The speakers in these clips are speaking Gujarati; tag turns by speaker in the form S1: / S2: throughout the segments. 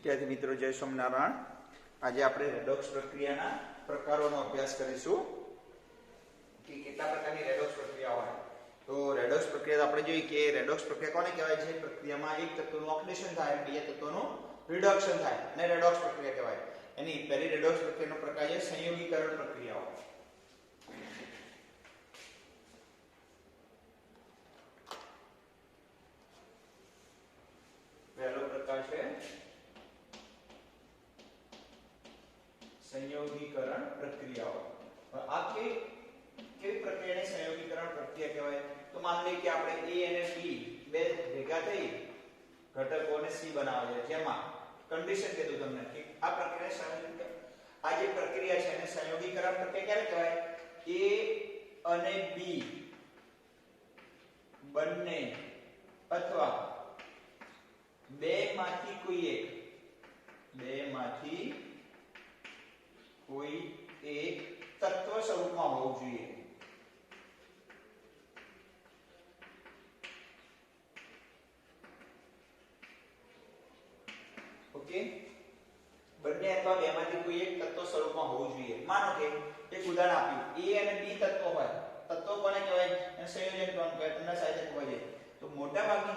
S1: વિદ્યાર્થી મિત્રો, જય સ્વામિનારાયણ. આજે આપણે રેડોક્સ પ્રક્રિયાના પ્રકારોનો અભ્યાસ કરીશું કે કેટલા પ્રકારની રેડોક્સ પ્રક્રિયા હોય. તો રેડોક્સ પ્રક્રિયા આપણે જોઈએ કે રેડોક્સ પ્રક્રિયા કોને કહેવાય છે? પ્રક્રિયામાં એક તત્વનું ઓક્સિડેશન થાય, બીજા તત્વનું રિડક્શન થાય અને રેડોક્સ પ્રક્રિયા કહેવાય. એની પહેલી રેડોક્સ પ્રક્રિયાનો પ્રકાર છે સંયોગીકરણ પ્રક્રિયાઓ. પહેલો પ્રકાર છે સંયોગીકરણ પ્રક્રિયાઓ. આ કેવી પ્રક્રિયાને સંયોગીકરણ પ્રક્રિયા કહેવાય? તો માની લઈએ કે આપણે A અને B બે ભેગા થઈ ઘટકોને C બનાવે છે, જેમાં કન્ડિશન કીધું તમને કે આ પ્રક્રિયાને સંયોગીકરણ, આ જે પ્રક્રિયા છે એને સંયોગીકરણ પ્રક્રિયા ક્યારે કહેવાય? A અને B બંને અથવા બેમાંથી કોઈ એક તત્વ સ્વરૂપમાં હોવું જોઈએ. ઓકે, બંને અથવા બેમાંથી કોઈ એક તત્વ સ્વરૂપમાં હોવું જોઈએ. માનો કે એક ઉદાહરણ આપ્યું, A અને B તત્વો હોય. તત્વો કોને કહેવાય? અને સંયોજન કોને કહેવાય? તમને સાહેબ ખબર છે. તો મોટા ભાગની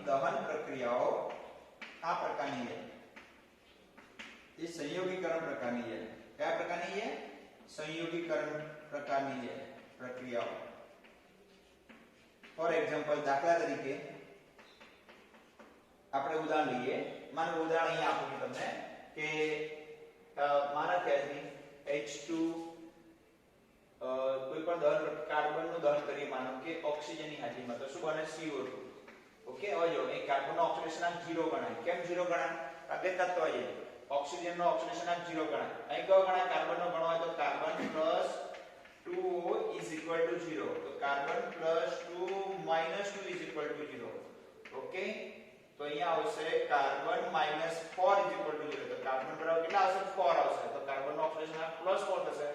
S1: દહન પ્રક્રિયાઓ આ પ્રકારની છે. એ સંયોગીકરણ પ્રકારની છે. કયા પ્રકારની છે? સંયોગીકરણ પ્રકારની છે પ્રક્રિયાઓ. ફોર એક્ઝામ્પલ, દાખલા તરીકે આપણે ઉદાહરણ લઈએ. માનો ઉદાહરણ અહીંયા આપું છું તમને કે મારા ખ્યાલથી H2 કોઈ પણ દહન કાર્બનનું દહન કરીએ, માનો કે ઓક્સિજનની હાજરીમાં, તો શું બને? CO2. ઓકે, હવે જો એ કાર્બનનો ઓક્સિડેશનાંક 0 ગણાય. કેમ 0 ગણાય? કારણ કે તત્વ છે. ઓક્સિજનનો ઓક્સિડેશનાંક 0 ગણાય. અહીં કયો ગણાય? કાર્બનનો ગણો હોય તો કાર્બન + 2 = 0. તો કાર્બન + 2 - 2 = 0. ઓકે, તો અહીંયા આવશે કાર્બન - 4 = 0. તો કાર્બન બરાબર કેટલા આવશે? 4 આવશે. તો કાર્બનનો ઓક્સિડેશનાંક +4 થશે,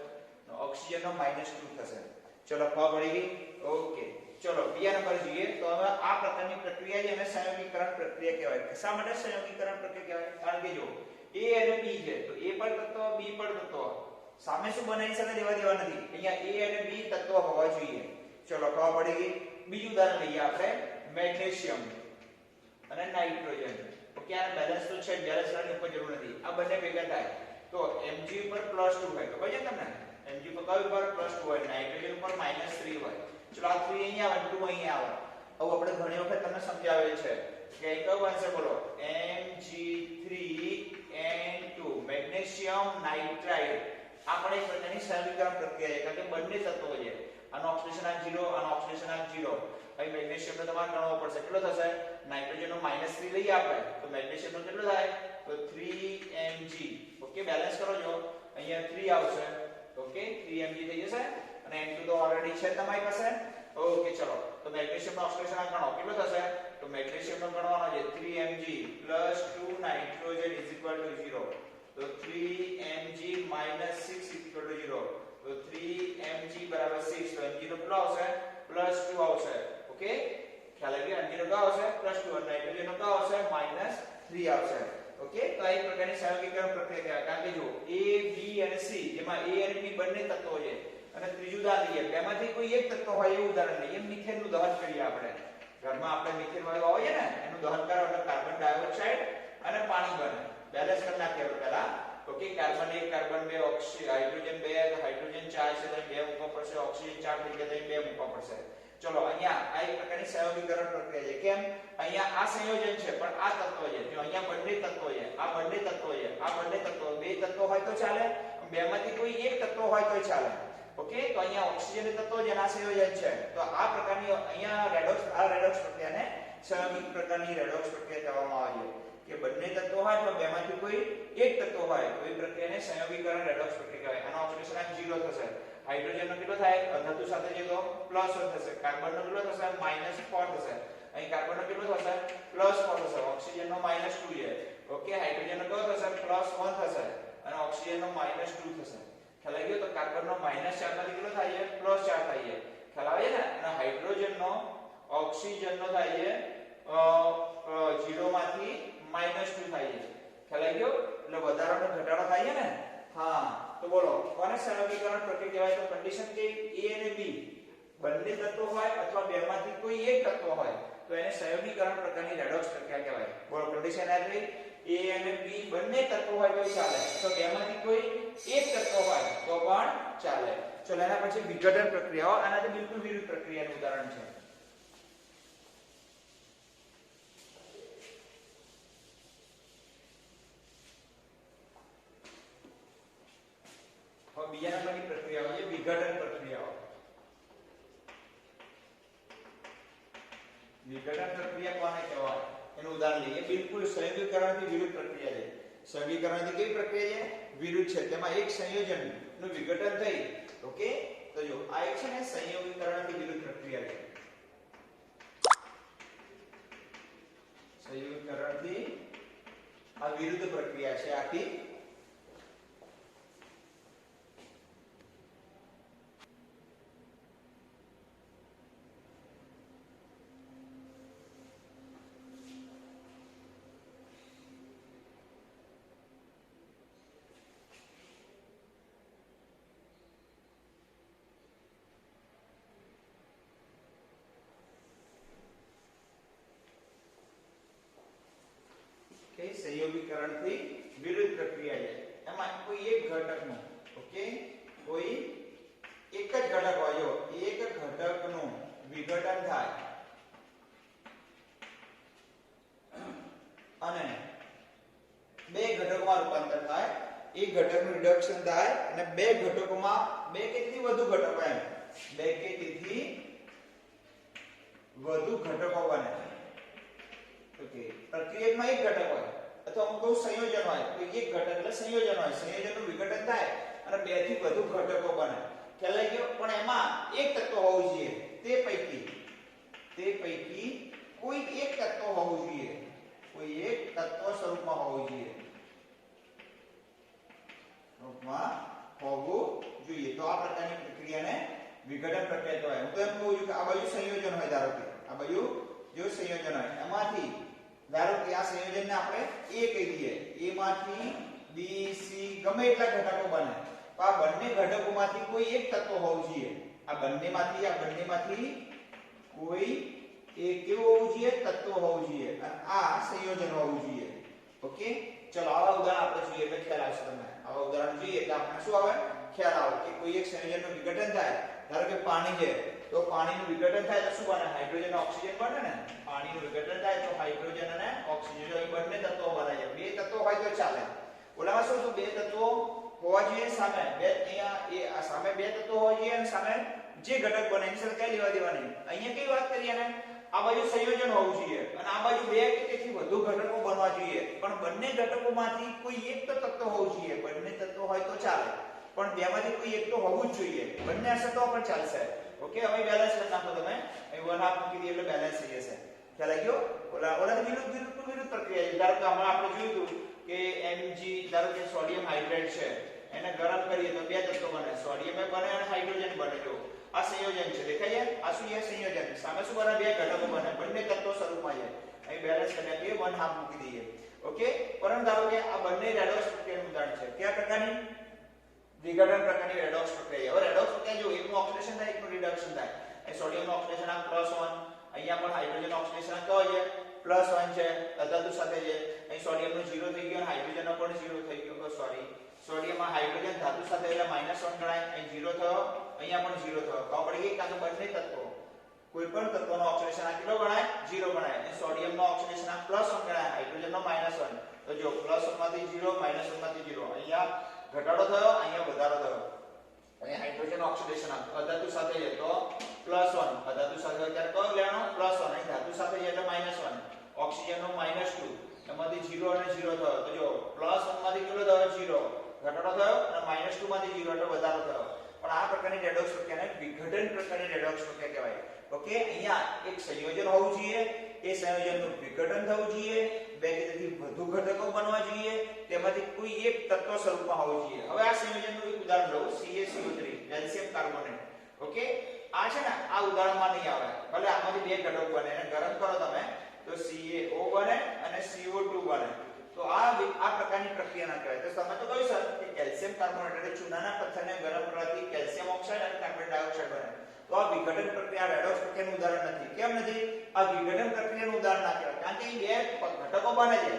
S1: ઓક્સિજનનો -2 થશે. ચલો, ખબર પડી ગઈ? ઓકે, ચલો બીજા નંબર જોઈએ. તો હવે આ પ્રકારની પ્રક્રિયા જેને સંયોગીકરણ પ્રક્રિયા કહેવાય. શા માટે સંયોગીકરણ પ્રક્રિયા કહેવાય? કારણ કે જો A અને B છે, તો A પર તત્વ, B પર તત્વ, સામે શું બનાવી શકે? લેવા દેવા નથી. અહીંયા A અને B તત્વ હોવા જોઈએ. ચલો, ખબર પડી ગઈ? બીજું ઉદાહરણ લઈએ આપણે, મેગ્નેશિયમ અને નાઇટ્રોજન. ઓકે, આ બેલેન્સ તો છે, બેલેન્સ કરવાની ઉપર જરૂર નથી. આ બંને ભેગા થાય તો Mg ઉપર +2 હોય. ખબર છે તમને? Mg પર કયું ઉપર +2 હોય? નાઇટ્રોજન ઉપર -3 હોય. ચલો, આ 3 અહીંયા આવે, 2 અહીંયા આવે. આવું આપણે ઘણી વખત તમને સમજાવેલ છે કે કયો બનશે? બોલો, Mg3N2 મેગ્નેશિયમ નાઇટ્રાઇડ. આ પણ એક પ્રકારની સંયોગીકરણ પ્રક્રિયા છે, કારણ કે બંને તત્વો છે. આનો ઓક્સિડેશનાંક 0, આનો ઓક્સિડેશનાંક 0. અહીં મેગ્નેશિયમનો તમારે ગણવો પડશે. કેટલો થશે? નાઇટ્રોજનનો -3 લઈએ આપણે, તો મેગ્નેશિયમનો કેટલો થાય? તો 3Mg. ઓકે, બેલેન્સ કરો. જો અહીંયા 3 આવશે. ઓકે, 3Mg થઈ જશે અને N2 તો ઓલરેડી છે તમારી પાસે. ઓકે, ચલો, તો મેગ્નેશિયમનો ઓક્સિડેશનાંક ગણો. કેટલો થશે? તો મેગ્નેશિયમનો ગણવાનો છે 3Mg + 2 નાઇટ્રોજન = 0. તો 3Mg - 6 = 0. તો 3Mg = 6. તો Mg નો કેટલો આવશે? +2 આવશે. ઓકે, ખ્યાલ આવી ગયો? Mg નો કેટલો આવશે? +2 અને નાઇટ્રોજન નો કેટલો આવશે? -3 આવશે. ઓકે, તો આ એક પ્રકારની સંયોગીકરણ પ્રક્રિયા કહેવાય. કારણ કે જો A, B અને C, જેમાં A અને B બંને તત્વો છે, અને ત્રીજું ઉદાહરણ લઈએ, બેમાંથી કોઈ એક તત્વ હોય એવું ઉદાહરણ લઈએ. મિથેનનું દહન કરીએ આપણે. ઘરમાં આપણે મિથેન વાળું આવે છે ને, એનું દહન કરો એટલે કાર્બન ડાયોક્સાઇડ અને પાણી બને. બેલેન્સ કરી નાખીએ પહેલા. Okay, carbon 1, carbon 2, oxygen, hydrogen 2, hydrogen 4 છે તો 2 મૂકવા પડશે. ઓક્સિજન 4 થઈ ગયા તો 2 મૂકવા પડશે. ચલો, અહીંયા આ એક પ્રકારની સંયોગીકરણ પ્રક્રિયા છે. કેમ? અહીંયા આ સંયોજન છે પણ આ તત્વ છે. જો અહીંયા બંને તત્વો છે, આ બંને તત્વો છે, આ બંને તત્વો, બે તત્વો હોય તો ચાલે, બેમાંથી કોઈ એક તત્વ હોય તો ચાલે. ઓકે, તો અહીંયા ઓક્સિજન તત્વો છે, આ સંયોજન છે. તો આ પ્રકારની અહીંયા રેડોક્સ પ્રક્રિયાને સંયોગિક પ્રકારની રેડોક્સ પ્રક્રિયા કહેવામાં આવે છે કે બંને તત્વો હોય તો બેમાંથી કોઈ એક તત્વ હોય તો એ પ્રક્રિયાને સંયોગીકરણ રેડોક્સ પ્રક્રિયા કહેવાય. આનો ઓક્સિડેશનાંક 0 થશે. હાઇડ્રોજનનો કેટલો થાય? ધાતુ સાથે છે તો +1 થશે. કાર્બનનો કેટલો થશે? -4 થશે. અહીં કાર્બનનો કેટલો થશે? +4 થશે. ઓક્સિજનનો -2 છે. ઓકે, હાઇડ્રોજનનો કેટલો થશે? +1 થશે અને ઓક્સિજનનો -2 થશે. ખ્યાલ આવી ગયો? તો કાર્બનનો -4 માંથી કેટલો થાય છે? +4 થાય છે. ખ્યાલ આવે છે ને? અને હાઇડ્રોજનનો ઓક્સિજનનો થાય છે 0 માંથી -2 થાય છે. ખ્યાલ આવી ગયો? એટલે વધારો અને ઘટાડો થાય છે ને. હા, તો બોલો કોને સંયોગીકરણ પ્રક્રિયા કહેવાય? તો કન્ડિશન કે a અને b બંને તત્વો હોય અથવા બેમાંથી કોઈ એક તત્વ હોય તો એને સંયોગીકરણ પ્રકારની રેડોક્સ પ્રક્રિયા કહેવાય. બોલો કન્ડિશન યાદ રહી? a અને b બંને તત્વો હોય તો ચાલે, તો બેમાંથી કોઈ એક તત્વ હોય તો પણ ચાલે. ચલો એના પછી વિઘટન પ્રક્રિયાઓ, આનાથી બિલકુલ વિરુદ્ધ પ્રક્રિયાનું ઉદાહરણ છે. હવે બીજા નંબરની પ્રક્રિયાઓ છે વિઘટન પ્રક્રિયાઓ. વિઘટન પ્રક્રિયા કોને કહેવાય એનું ઉદાહરણ લઈએ. બિલકુલ સંયોગીકરણથી વિરુદ્ધ પ્રક્રિયા છે. સંયોગીકરણથી કેવી પ્રક્રિયા છે? વિરુદ્ધ છે. તેમાં એક સંયોજનનું વિઘટન થઈ. ઓકે, તો જો આ એક છે ને સંયોગીકરણથી વિરુદ્ધ પ્રક્રિયા છે. સંયોગીકરણથી આ વિરુદ્ધ પ્રક્રિયા છે આખી. સંયોગીકરણથી વિરુદ્ધ પ્રક્રિયા છે. એમાં કોઈ એક ઘટકનું, ઓકે, કોઈ એક જ ઘટક હોય, જો એક ઘટકનું વિઘટન થાય અને બે ઘટકોમાં રૂપાંતર થાય. એક ઘટકનું રિડક્શન થાય અને બે ઘટકોમાં બે કે તેથી વધુ ઘટકો, એમ બે કે તેથી વધુ ઘટકો બને. ઓકે, પ્રક્રિયામાં એક ઘટક હોય અથવા અમુક સંયોજન હોય તો એક ઘટક એટલે સંયોજન હોય. સંયોજનનું વિઘટન થાય અને બે થી વધુ ઘટકો બને. ખ્યાલ આવી ગયો? પણ એમાં એક તત્વ હોવું જોઈએ. તે પૈકી કોઈ એક તત્વ હોવું જોઈએ. કોઈ એક તત્વ સ્વરૂપમાં હોવું જોઈએ. તો આ પ્રકારની પ્રક્રિયાને વિઘટન પ્રક્રિયા કહેવાય. હું તો એમ કહું છું કે આ બાજુ સંયોજન હોય, ધારો કે આ બાજુ જો સંયોજન હોય, એમાંથી ધારો કે આ સંયોજનને આપણે A કહી દઈએ. A માંથી B, C ગમે એટલા ઘટકો બને, તો આ બંને ઘટકોમાંથી કોઈ એક તત્વ હોવું જોઈએ. આ બંનેમાંથી કોઈ એક કેવું હોવું જોઈએ? તત્વ હોવું જોઈએ. અને આ સંયોજન હોવું જોઈએ. ઓકે, ચલો આવા ઉદાહરણ આપણે જોઈએ એટલે ખ્યાલ આવશે તમને. આવા ઉદાહરણ જોઈએ એટલે આપણે શું આવે? ખ્યાલ આવે કે કોઈ એક સંયોજનનું વિઘટન થાય. ધારો કે પાણી છે, તો પાણીનું વિઘટન થાય તો શું બને? હાઇડ્રોજન અને ઓક્સિજન બને ને. પાણીનું વિઘટન થાય તો હાઇડ્રોજન અને ઓક્સિજન, જો અહીં બંને તત્વો બને છે. બે તત્વો હોય તો ચાલે. ઓલામાં શું હતું? બે તત્વો હોવા જોઈએ સામે. બે અહીંયા આ સામે બે તત્વો હોવા જોઈએ અને સામે જે ઘટક બને એની સાથે કઈ લેવા દેવા નહીં. અહીંયા કઈ વાત કરીએ ને? આ બાજુ સંયોજન હોવું જોઈએ અને આ બાજુ બે કે તેથી વધુ ઘટકો બનવા જોઈએ. પણ બંને ઘટકોમાંથી કોઈ એક તો તત્વ હોવું જોઈએ. બંને તત્વો હોય તો ચાલે, પણ બેમાંથી કોઈ એક તો હોવું જ જોઈએ. બંને હશે તો પણ ચાલશે. ઓકે, હવે બેલેન્સ કરી નાખો તમે. અહીં 1/2 મૂકી દઈએ એટલે બેલેન્સ થઈ જશે. ખ્યાલ આવી ગયો? ઓલાથી વિરુદ્ધ પ્રક્રિયા છે. ધારો કે હમણાં આપણે જોયું હતું કે Mg, ધારો કે સોડિયમ હાઇડ્રેટ છે, એને ગરમ કરીએ તો બે તત્વો બને. સોડિયમ બને અને હાઇડ્રોજન બને. જો આ સંયોજન છે, દેખાય છે? આ શું છે? સંયોજન. સામે શું બને? બે ઘટકો બને. બંને તત્વો સ્વરૂપમાં છે. અહીં બેલેન્સ કરી નાખીએ, 1/2 મૂકી દઈએ. ઓકે, પરંતુ ધારો કે આ બંને રેડોક્સ પ્રક્રિયાનું ઉદાહરણ છે. કયા પ્રકારની? વિઘટન પ્રકારની રેડોક્સ પ્રક્રિયા. હવે રેડોક્સ પ્રક્રિયા જો એકનું ઓક્સિડેશન થાય, એકનું રિડક્શન થાય. અહીં સોડિયમનું ઓક્સિડેશન આ +1, અહીંયા પણ હાઇડ્રોજન ઓક્સિડેશન કયો છે? +1 છે, અધાતુ સાથે છે. અહીં સોડિયમનું 0 થઈ ગયું અને હાઇડ્રોજનનો પણ 0 થઈ ગયો. સોડિયમમાં હાઇડ્રોજન ધાતુ સાથે એટલે -1 ગણાય. અહીં 0 થયો, અહીંયા પણ 0 થયો. તો પડી ગઈ. કારણ કે બંને તત્વો, કોઈ પણ તત્વનો ઓક્સિડેશન આ કેટલો ગણાય? 0 ગણાય. અને સોડિયમનો ઓક્સિડેશન આ +1 ગણાય, હાઇડ્રોજનનો -1. તો જો +1 માંથી 0, -1 માંથી 0. અહીંયા ઘટાડો થયો, અહીંયા વધારો થયો. અહીં હાઇડ્રોજન ઓક્સિડેશન અધાતુ સાથે છે તો +1, અધાતુ સાથે અત્યારે કયો લેવાનો? +1. અહીં ધાતુ સાથે છે એટલે -1. ઓક્સિજનનો -2, એમાંથી 0 અને 0 થયો. તો જો +1 માંથી કેટલો થયો? 0. ઘટાડો થયો અને -2 માંથી 0 એટલે વધારો થયો. પણ આ પ્રકારની રેડોક્સ પ્રક્રિયાને વિઘટન પ્રકારની રેડોક્સ પ્રક્રિયા કહેવાય. ઓકે, અહીંયા એક સંયોજન હોવું જોઈએ, એ સંયોજનનું વિઘટન થવું જોઈએ, બે કે તેથી વધુ ઘટકો બનવા જોઈએ, તેમાંથી કોઈ એક તત્વ સ્વરૂપમાં હોવું જોઈએ. હવે આ સંયોજનનું એક ઉદાહરણ લઉં, CaCO3 કેલ્શિયમ કાર્બોનેટ. ઓકે, આ છે ને આ ઉદાહરણમાં નહીં આવે. ભલે આમાંથી બે ઘટકો બને અને ગરમ કરો તમે તો CaO બને અને CO2 બને. તો આ પ્રકારની પ્રક્રિયાના કહેવાય. તો તમે તો કહ્યું સર કે કેલ્શિયમ કાર્બોનેટ એટલે ચૂનાના પથ્થરને ગરમ કરવાથી કેલ્શિયમ ઓક્સાઇડ અને કાર્બન ડાયોક્સાઇડ બને. તો આ વિઘટન પ્રક્રિયા રેડોક્સ પ્રક્રિયાનું ઉદાહરણ નથી. કેમ નથી? આ વિઘટન પ્રક્રિયાનું ઉદાહરણ ના કહેવાય, કારણ કે બે ઘટકો બને છે.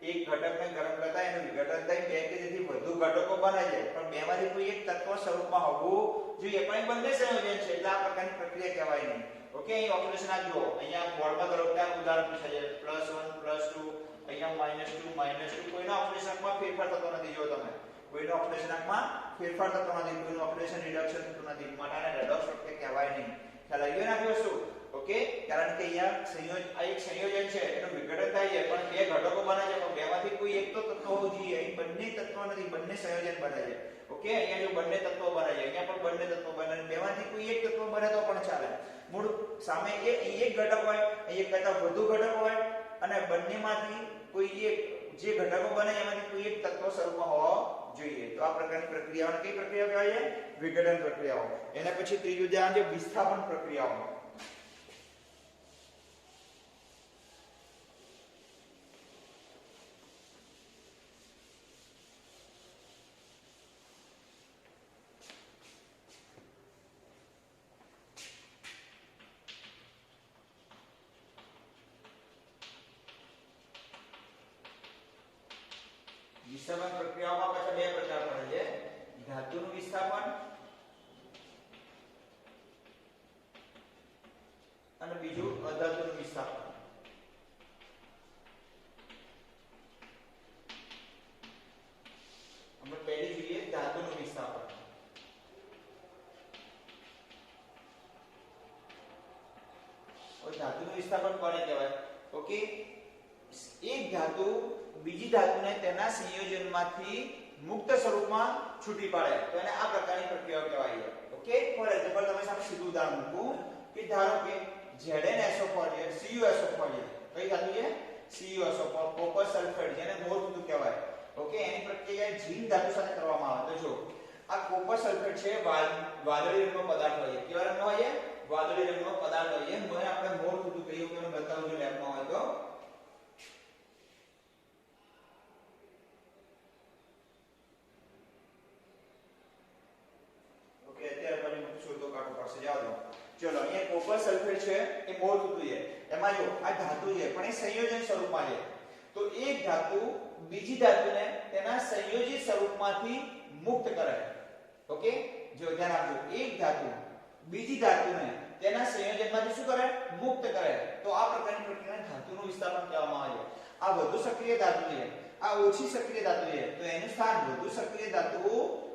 S1: એક ઘટકને ગરમ કરતા એનું વિઘટન થઈ બે કે તેથી વધુ ઘટકો બને છે, પણ બેમાંથી કોઈ એક તત્વ સ્વરૂપમાં હોવું જોઈએ, પણ એ બંને સંયોજન છે એટલે આ પ્રકારની પ્રક્રિયા કહેવાય નહીં. ઓકે, અહીં ઓક્સિડેશન આ જુઓ, અહીંયા બોર્ડમાં દરેકના ઉદાહરણ પૂછાય છે +1 +2, અહીંયા -2 -2, કોઈના ઓક્સિડેશનમાં ફેરફાર થતો નથી. જો તમે કોઈનો ઓક્સિડેશનમાં ફેરફાર થતો નથી, કોઈનું ઓક્સિડેશન રિડક્શન થતું નથી, માટે આને રેડોક્સ પ્રક્રિયા કહેવાય નહીં. ખ્યાલ આવી ગયો ને આ વસ્તુ? ઓકે, કારણ કે અહીંયા આ એક સંયોજન છે, એનું વિઘટન થાય છે, પણ બે ઘટકો બને છે, પણ બેમાંથી કોઈ એક તો તત્વ હોવું જોઈએ. અહીં બંને તત્વ નથી, બંને સંયોજન બને છે. ઓકે, અહીંયા જો બંને તત્વો બને છે, અહીંયા પણ બંને તત્વો બને છે, બેમાંથી કોઈ એક તત્વ બને તો પણ ચાલે. મૂળ સામે એક ઘટક હોય, અહીં એક કરતા વધુ ઘટક હોય, અને બંનેમાંથી કોઈ એક જે ઘટકો બને એમાંથી કોઈ એક તત્વ સ્વરૂપમાં હોવો જોઈએ. તો આ પ્રકારની પ્રક્રિયાઓને કઈ પ્રક્રિયા કહેવાય છે? વિઘટન પ્રક્રિયાઓ. એના પછી ત્રીજું ધ્યાન છે વિસ્થાપન પ્રક્રિયાઓ. વિસ્થાપન પ્રક્રિયાઓમાં પાછા બે પ્રકાર પડે છે, ધાતુનું વિસ્થાપન અને બીજું અધાતુનું વિસ્થાપન. આપણે પહેલી જોઈએ ધાતુનું વિસ્થાપન. ધાતુનું વિસ્થાપન કોને કહેવાય? ઓકે, એક ધાતુ બીજી ધાતુને તેના સંયોજનમાંથી મુક્ત સ્વરૂપમાં છૂટી પાડે તો એને આ પ્રકારની પ્રક્રિયા કહેવાય છે. ઓકે, ફોર એક્ઝામ્પલ તમે સામે સીધું ઉદાહરણ મૂકું કે ધારો કે ZnSO4 છે, CuSO4 છે. કઈ ધાતુ છે? CuSO4, કોપર સલ્ફેટ, જેને મોર ધાતુ કહેવાય. ઓકે, એની પ્રક્રિયા ઝીંક ધાતુ સાથે કરવામાં આવે. તો જો આ કોપર સલ્ફેટ છે, વાદળી રંગનો પદાર્થ હોય છે. કેવા રંગનો હોય છે? વાદળી રંગનો પદાર્થ હોય છે. મને આપણે મોર ધાતુ કહીએ કે મને બતાવજો લેબમાં હોય તો. ચલો, અહીંયા કોપર સલ્ફેટ છે એ મોર ધાતુ છે. એમાં જો આ ધાતુ છે પણ એ સંયોજન સ્વરૂપમાં છે. તો એક ધાતુ બીજી ધાતુને તેના સંયોજિત સ્વરૂપમાંથી મુક્ત કરે. ઓકે, જો ધ્યાન આપજો, એક ધાતુ બીજી ધાતુને તેના સંયોજનમાંથી શું કરે? મુક્ત કરે. તો આ પ્રકારની પ્રક્રિયાને ધાતુનું વિસ્થાપન કહેવામાં આવે છે. આ વધુ સક્રિય ધાતુ છે, આ ઓછી સક્રિય ધાતુ છે. તો એનું સ્થાન વધુ સક્રિય ધાતુ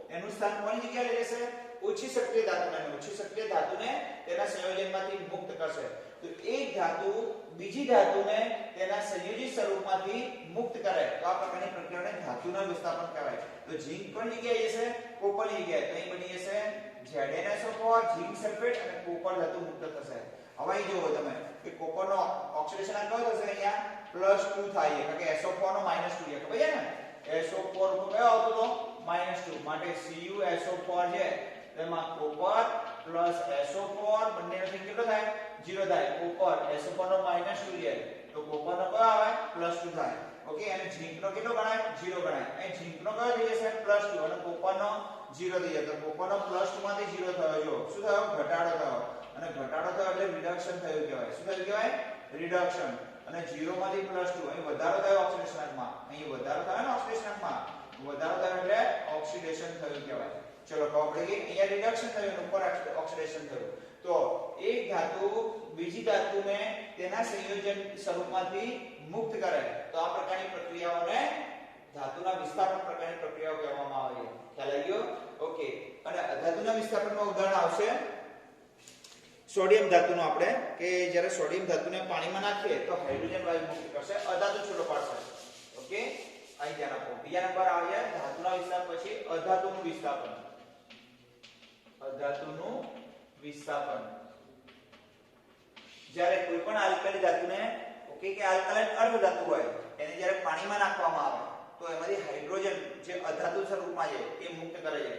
S1: એનું સ્થાન કોની જગ્યાએ લઈ લેશે? ઓછી સક્રિય ધાતુને. ઓછી સક્રિય ધાતુને તેના સંયોજનમાંથી મુક્ત કરશે. તો એક ધાતુ બીજી ધાતુને તેના સંયોજિત સ્વરૂપમાંથી મુક્ત કરે તો આ પ્રકારની પ્રક્રિયાને ધાતુના વિસ્થાપન કહેવાય. તો ઝીંક પણ જગ્યાએ જશે, કોપરની જગ્યાએ. તો અહીં બની જશે ZnSO4, ઝીંક સલ્ફેટ અને કોપર ધાતુ મુક્ત થશે. હવે અહીં જુઓ તમે કે કોપરનો ઓક્સિડેશન આ કયો થશે? અહીંયા +2 થાય છે, કારણ કે SO4 નો -2 છે. ખબર છે ને? SO4 નો કયો આવતો તો? -2. માટે CuSO4 છે એમાં કોપર પ્લસ SO4 બંનેનો થઈને કેટલો થાય? 0 થાય. કોપર SO4 નો -2 છે તો કોપરનો કયો આવે? +2 થાય. ઓકે, અને ઝીંકનો કેટલો ગણાય? 0 ગણાય. અહીં ઝીંકનો કયો થઈ જશે? +2 અને કોપરનો 0 થઈ જશે. તો કોપરનો +2 માંથી 0 થયો. જો શું થયો? ઘટાડો થયો. અને ઘટાડો થયો એટલે રિડક્શન થયું કહેવાય. શું થયું કહેવાય? રિડક્શન. અને 0 માંથી +2 અહીં વધારો થયો ઓક્સિડેશનમાં. અહીં વધારો થયો ને ઓક્સિડેશનમાં. વધારો થયો એટલે ઓક્સિડેશન થયું કહેવાય. ચલો ખબર પડી ગઈ. અહીંયા રિડક્શન થયું, ઉપર ઓક્સિડેશન થયું. તો એક ધાતુ બીજી ધાતુને તેના સંયોજન સ્વરૂપમાંથી મુક્ત કરે તો આ પ્રકારની પ્રક્રિયાઓને ધાતુના વિસ્થાપન પ્રકારની પ્રક્રિયાઓ કહેવામાં આવે છે. ખ્યાલ આવી ગયો? ઓકે, અને અધાતુના વિસ્થાપનમાં ઉદાહરણ આવશે સોડિયમ ધાતુનો. આપણે કે જ્યારે સોડિયમ ધાતુને પાણીમાં નાખીએ તો હાઇડ્રોજન વાયુ મુક્ત કરશે, અધાતુ છૂટો પાડશે. ઓકે, અહીં ધ્યાન આપો. બીજા નંબર આવે ધાતુના વિસ્થાપન, પછી અધાતુનું વિસ્થાપન. અધાતુનું વિસ્થાપન જ્યારે કોઈ પણ આલ્કલી ધાતુને, ઓકે, કે આલ્કલાઇન અર્ધ ધાતુ હોય એને જ્યારે પાણીમાં નાખવામાં આવે તો એમાંથી હાઇડ્રોજન જે અધાતુ સ્વરૂપમાં છે એ મુક્ત કરે છે.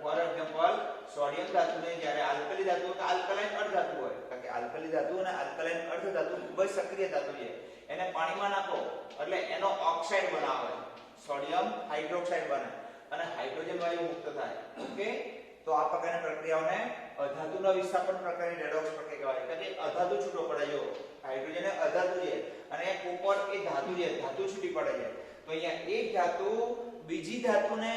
S1: ફોર એક્ઝામ્પલ સોડિયમ ધાતુને જ્યારે આલ્કલી ધાતુ કે આલ્કલાઇન અર્ધધાતુ હોય, કારણ કે આલ્કલી ધાતુ અને આલ્કલાઇન અર્ધધાતુ ખૂબ જ સક્રિય ધાતુ છે, એને પાણીમાં નાખો એટલે એનો ઓક્સાઇડ બનાવે, સોડિયમ હાઇડ્રોક્સાઇડ બને અને હાઇડ્રોજન વાયુ મુક્ત થાય. ઓકે, તો આ પ્રકારની પ્રક્રિયાઓને અધાતુના વિસ્થાપન પ્રકારની રેડોક્સ પ્રક્રિયા કહેવાય. એટલે કે અધાતુ છૂટો પડે, જો હાઇડ્રોજન એ અધાતુ છે અને કોપર એ ધાતુ છે, ધાતુ છૂટી પડે છે. તો અહીંયા એક ધાતુ બીજી ધાતુને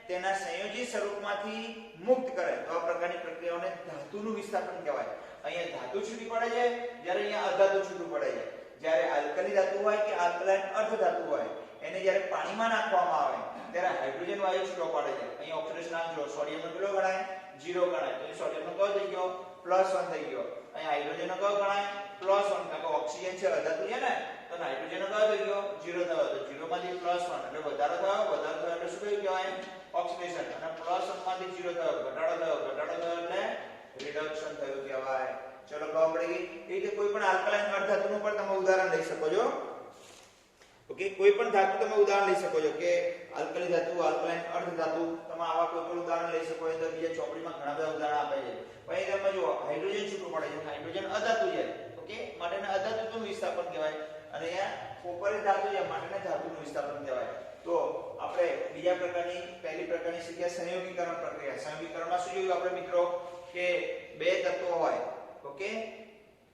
S1: તેના સંયોજિત સ્વરૂપમાંથી મુક્ત કરે, તો આ પ્રકારની પ્રક્રિયાઓને ધાતુનું વિસ્થાપન કહેવાય. અહીંયા ધાતુ છૂટી પડે છે, જ્યારે અહીંયા અધાતુ છૂટું પડે છે. જ્યારે આલ્કલી ધાતુ હોય કે આલ્કલાઇન અર્ધધાતુ હોય એને જ્યારે પાણીમાં નાખવામાં આવે ત્યારે હાઇડ્રોજન વાયુ છૂટો પડે છે. અહીંયા ઓક્સિડેશન આમ જો સોડિયમનો કેટલો ગણાય? 0 ગણાય. તો સોડિયમનો કયો થઈ ગયો? +1 થઈ ગયો. અહીંયા હાઇડ્રોજનનો કયો ગણાય? +1, કારણ કે ઓક્સિજન છે અધાતુ છે ને, તો નાઇટ્રોજનનો કયો થઈ ગયો? 0 થયો. તો 0 માંથી +1 એટલે વધારો થયો એટલે શું કહેવાય? ઓક્સિડેશન. અને +1 માંથી 0 થયો, ઘટાડો થયો એટલે રિડક્શન થયું કહેવાય. ચલો ખબર પડી ગઈ. એ રીતે કોઈ પણ આલ્કલાઇન અર્ધધાતુનું પણ તમે ઉદાહરણ લઈ શકો છો. ઓકે, કોઈ પણ ધાતુ તમે ઉદાહરણ લઈ શકો છો કે આલ્કલી ધાતુ, આલ્કલાઇન અર્ધધાતુ, તમે આવા કોઈ પણ ઉદાહરણ લઈ શકો છો. તો બીજા ચોપડીમાં ઘણા બધા ઉદાહરણ આપે છે. પછી તમે જુઓ હાઇડ્રોજન છૂટું પડે છે, હાઇડ્રોજન અધાતુ છે. ઓકે, માટેને અધાતુનું વિસ્થાપન કહેવાય અને અહીંયા કોપર ધાતુ છે માટેને ધાતુનું વિસ્થાપન કહેવાય. તો આપણે બીજા પ્રકારની પહેલી પ્રકારની શીખ્યા સંયોગીકરણ પ્રક્રિયા. સંયોગીકરણમાં શું જોયું આપણે મિત્રો કે બે તત્વો હોય. ઓકે,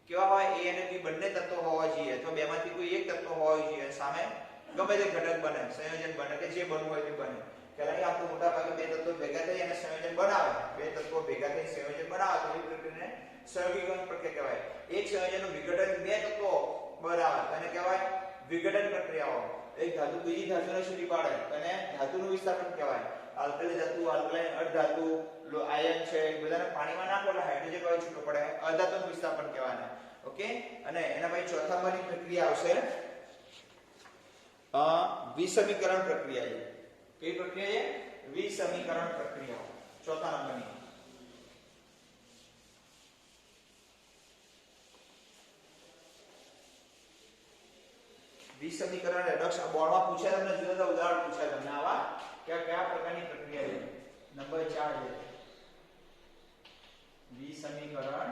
S1: કેવા હોય? A અને B બંને તત્વો હોવા જોઈએ, તો બેમાંથી કોઈ એક તત્વ હોવું જોઈએ, સામે ગમે તે ઘટક બને, સંયોજન બને કે જે બનવું હોય તે બને. કારણ કે આપણે મોટા ભાગે બે તત્વો ભેગા થઈ અને સંયોજન બનાવે, બે તત્વો ભેગા થઈ સંયોજન બનાવે તો એ પ્રક્રિયાને સંયોગીકરણ પ્રક્રિયા કહેવાય. એક સંયોજનનું વિઘટન બે તત્વો બનાવે તેને કહેવાય વિઘટન પ્રક્રિયાઓ. એક ધાતુ બીજી ધાતુને છૂટી પાડે અને ધાતુનું વિસ્થાપન કહેવાય. આલ્કલી ધાતુ, આલ્કલાઇન અર્ધધાતુ, આયન છે એ બધાને પાણીમાં નાખો એટલે હાઇડ્રોજન વાયુ છૂટો પડે, અધાતુનું વિસ્થાપન કહેવાય. ઓકે, અને એના પછી ચોથા નંબરની પ્રક્રિયા આવશે વિસમીકરણ પ્રક્રિયા. કઈ પ્રક્રિયા છે? વિસમીકરણ પ્રક્રિયા. ચોથા નંબરની વિસમીકરણ રેડોક્સ. આ બોર્ડમાં પૂછાય તમને, જુદા જુદા ઉદાહરણ પૂછાય તમને આવા કે કયા પ્રકારની પ્રક્રિયા છે. નંબર 4 છે વિસમીકરણ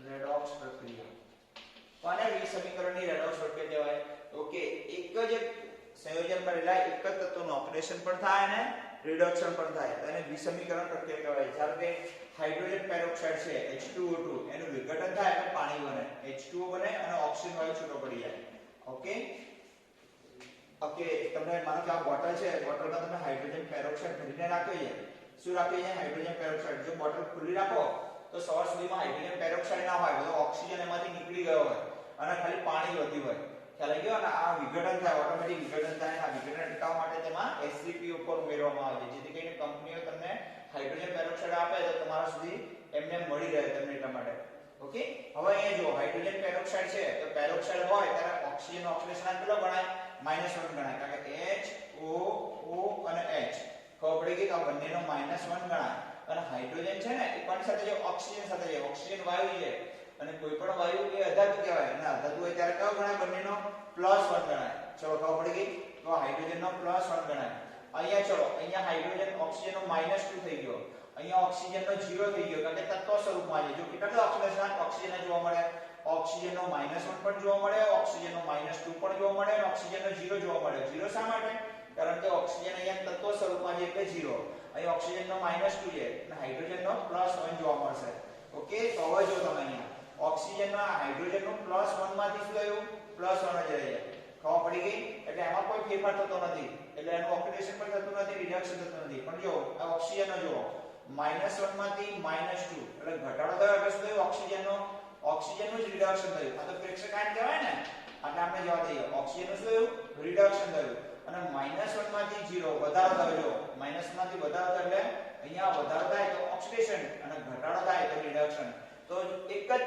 S1: રેડોક્સ પ્રક્રિયા. કોને વિસમીકરણની રેડોક્સ પ્રક્રિયા કહેવાય? ઓકે, એક જ સંયોજનમાં રહેલા એક જ તત્વનું ઓક્સિડેશન પણ થાય અને રિડક્શન પણ થાય, તેને વિસમીકરણ પ્રક્રિયા કહેવાય. જ્યારે કે હાઇડ્રોજન પેરોક્સાઇડ છે H2O2 એનું વિઘટન થાય એટલે પાણી બને, H2O બને અને ઓક્સિજન વાયુ છૂટો પડી જાય. ઓકે, તમને માનો કે આ બોટલ છે, બોટલમાં તમે હાઇડ્રોજન પેરોક્સાઇડ ભરીને રાખ્યો છે. શું રાખ્યો છે? Hydrogen peroxide. જો બોટલ ખુલ્લી રાખો તો સવાર સુધીમાં હાઇડ્રોજન પેરોક્સાઇડ ના હોય, બધો ઓક્સિજન એમાંથી નીકળી ગયો હોય અને ખાલી પાણી વધ્યું હોય. ખ્યાલ આવી ગયો? અને આ વિઘટન થાય, ઓટોમેટિક વિઘટન થાય. આ વિઘટન અટકાવવા માટે તેમાં H3PO ઉપર ઉમેરવામાં આવે છે, જેથી કરીને કંપનીઓ તમને હાઇડ્રોજન પેરોક્સાઇડ આપે તો તમારા સુધી એમને મળી રહે તમને એટલા માટે. ઓકે, હવે અહીંયા જો હાઇડ્રોજન પેરોક્સાઇડ છે તો પેરોક્સાઇડ હોય ત્યારે ઓક્સિજન ઓક્સિડેશન કેટલો ગણાય? -1 ગણાય, કારણ કે HO અને H ખબર પડી ગઈ કે આ બંનેનો -1 ગણાય. અને હાઇડ્રોજન છે ને એ કોની સાથે છે? ઓક્સિજન સાથે છે. ઓક્સિજન વાયુ છે અને કોઈ પણ વાયુ એ અધાતુ કહેવાય અને અધાતુ હોય ત્યારે કયો ગણાય? બંનેનો +1 ગણાય. ચલો ખબર પડી ગઈ? તો હાઇડ્રોજનનો +1 ગણાય. અહીંયા ચલો, અહીંયા હાઇડ્રોજન ઓક્સિજનનો -2 થઈ ગયો, અહીંયા ઓક્સિજનનો 0 થઈ ગયો, કારણ કે તત્વ સ્વરૂપમાં છે. જો કેટલા ઓક્સિડેશન ઓક્સિજન જોવા મળે? ઓક્સિજનનો -1 પણ જોવા મળે, ઓક્સિજનનો -2 પણ જોવા મળે અને ઓક્સિજનનો 0 જોવા મળે. 0 શા માટે? કારણ કે ઓક્સિજન અહીંયા તત્વ સ્વરૂપમાં છે એટલે 0. અહીં ઓક્સિજનનો -2 છે અને હાઇડ્રોજનનો +1 જોવા મળશે. ઓકે, તો હવે જો તમે અહીંયા ઓક્સિજનના હાઇડ્રોજનનો +1 માંથી શું થયું? +1 જ રહે. ખબર પડી ગઈ? એટલે એમાં કોઈ ફેરફાર થતો નથી, એટલે એનું ઓક્સિડેશન પણ થતું નથી, રિડક્શન થતું નથી. પણ જો આ ઓક્સિજનનો જુઓ, -1 માંથી -2 એટલે ઘટાડો થયો એટલે શું થયું? ઓક્સિજનનું જ રિડક્શન થયું. આ તો પ્રેક્ષક આયન કહેવાય ને, એટલે આપણે જવા દઈએ. ઓક્સિજનનું શું થયું? રિડક્શન થયું. અને -1 માંથી 0 વધારો થયો. જો -1 માંથી વધારો થયો એટલે અહીંયા વધારો થાય તો ઓક્સિડેશન અને ઘટાડો થાય તો રિડક્શન. તો એક જ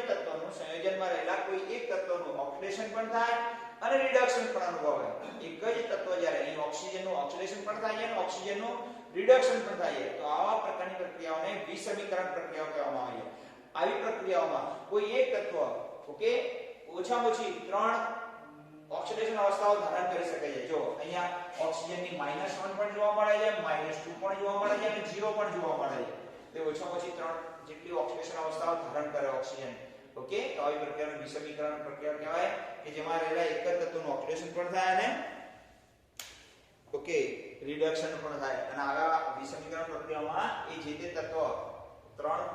S1: તત્વનું સંયોજનમાં રહેલા કોઈ એક તત્વનું ઓક્સિડેશન પણ થાય અને રિડક્શન પણ અનુભવાય. એક જ તત્વ જ્યારે અહીં ઓક્સિજનનું ઓક્સિડેશન પણ થાય છે અને ઓક્સિજનનું રિડક્શન પણ થાય છે, તો આવા પ્રકારની પ્રક્રિયાઓને વિસમીકરણ પ્રક્રિયાઓ કહેવામાં આવે છે. આવી પ્રક્રિયાઓમાં કોઈ એક તત્વ, ઓકે, ઓછામાં ઓછી 3 ઓક્સિડેશન અવસ્થાઓ ધારણ કરી શકે છે. જો અહીંયા ઓક્સિજનની -1 પણ જોવા મળે છે, -2 પણ જોવા મળે છે અને 0 પણ જોવા મળે છે. તે ઓછામાં ઓછી 3 જેટલી ઓક્સિડેશન અવસ્થાઓ ધારણ કરે ઓક્સિજન. ઓકે, તો આવી પ્રક્રિયાનું વિષમીકરણ પ્રક્રિયા કહેવાય કે જેમાં રહેલા એક જ તત્વનું ઓક્સિડેશન પણ થાય અને ઓકે રિડક્શન પણ થાય. અને આવા વિષમીકરણ પ્રક્રિયામાં એ જે તે તત્વ 3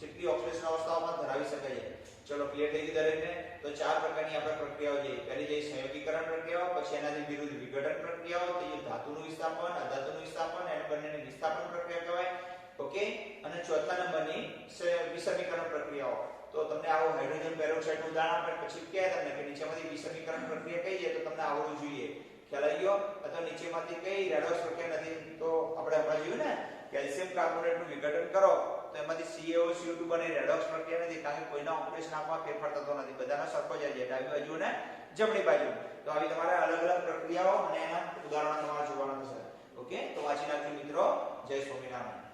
S1: જેટલી ઓક્સિડેશન અવસ્થાઓમાં ધરાવી શકે છે. ચલો ક્લિયર થઈ ગયું દરેકને? તો 4 પ્રકારની આપણે પ્રક્રિયાઓ છે. પહેલી જે સંયોગીકરણ પ્રક્રિયાઓ, પછી એનાથી વિરુદ્ધ વિઘટન પ્રક્રિયાઓ, ત્રીજી ધાતુનું વિસ્થાપન, અધાતુનું વિસ્થાપન, એને બંનેની વિસ્થાપન પ્રક્રિયા કહેવાય. ઓકે, અને ચોથા નંબરની વિષમીકરણ પ્રક્રિયાઓ. તો તમને આવો હાઇડ્રોજન પેરોક્સાઇડ નું ઉદાહરણ આપે પછી કહે તમને કે નીચેમાંથી વિષમીકરણ પ્રક્રિયા કઈ છે, તો તમને આવડવું જોઈએ. ખ્યાલ આવી ગયો? અથવા નીચેમાંથી કઈ રેડોક્સ પ્રક્રિયા નથી, તો આપણે હમણાં જોયું ને કેલ્શિયમ કાર્બોનેટ નું વિઘટન કરો તો એમાંથી CaO CO2 બને. રેડોક્સ પ્રક્રિયા નથી કારણ કે કોઈના ઓક્સિડેશન આમાં ફેરફાર થતો નથી, બધાનો સરખો જ છે, ડાબી બાજુ અને જમણી બાજુ. તો આવી તમારે અલગ અલગ પ્રક્રિયાઓ અને એના ઉદાહરણો તમારે જોવાના થશે. ઓકે, તો વાંચી નાખજો મિત્રો. જય સ્વામિનારાયણ.